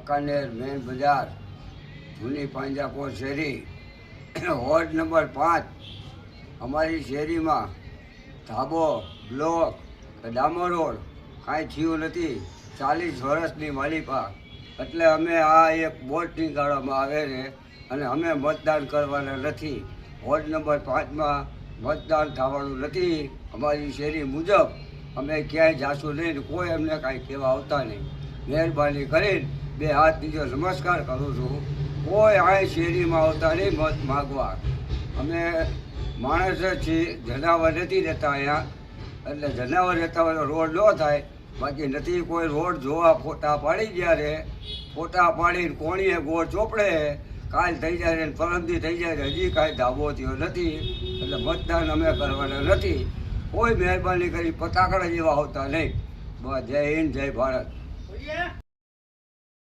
Wankaner main બજાર, જૂની પાંજાપોર શેરી, વોર્ડ નંબર 5. અમારી શેરીમાં ધાબો, બ્લોક, ડામર રોડ કાંઈ થયું નથી. 40 વર્ષની માલિકા. એટલે અમે આ એક બોર્ડ નીકાળવામાં આવે છે અને અમે મતદાન કરવાના નથી. વોર્ડ નંબર 5માં મતદાન થવાનું નથી. અમારી શેરી મુજબ અમે ક્યાંય જાશું નહીં, કોઈ અમને કાંઈ કહેવા આવતા નહીં. મહેરબાની કરીને 2 હાથ નીચે નમસ્કાર કરું છું. કોઈ આ શેરીમાં આવતા નહીં મત માગવા. અમે માણસ જ છીએ, જનાવર નથી રહેતા અહીંયા. એટલે જનાવર રહેતા હોય તો રોડ ન થાય. બાકી નથી કોઈ રોડ જોવા ફોટા પાડી ગયા રે. ફોટા પાડીને કોણીએ ગોળ ચોપડે, કાલ થઈ જાય ને પરમદી થઈ જાય, હજી કાંઈ ધાબો થયો નથી. એટલે મતદાન અમે કરવાના નથી. કોઈ મહેરબાની કરી પતાકડા જેવા આવતા નહીં. બસ જય હિન્દ, જય ભારત.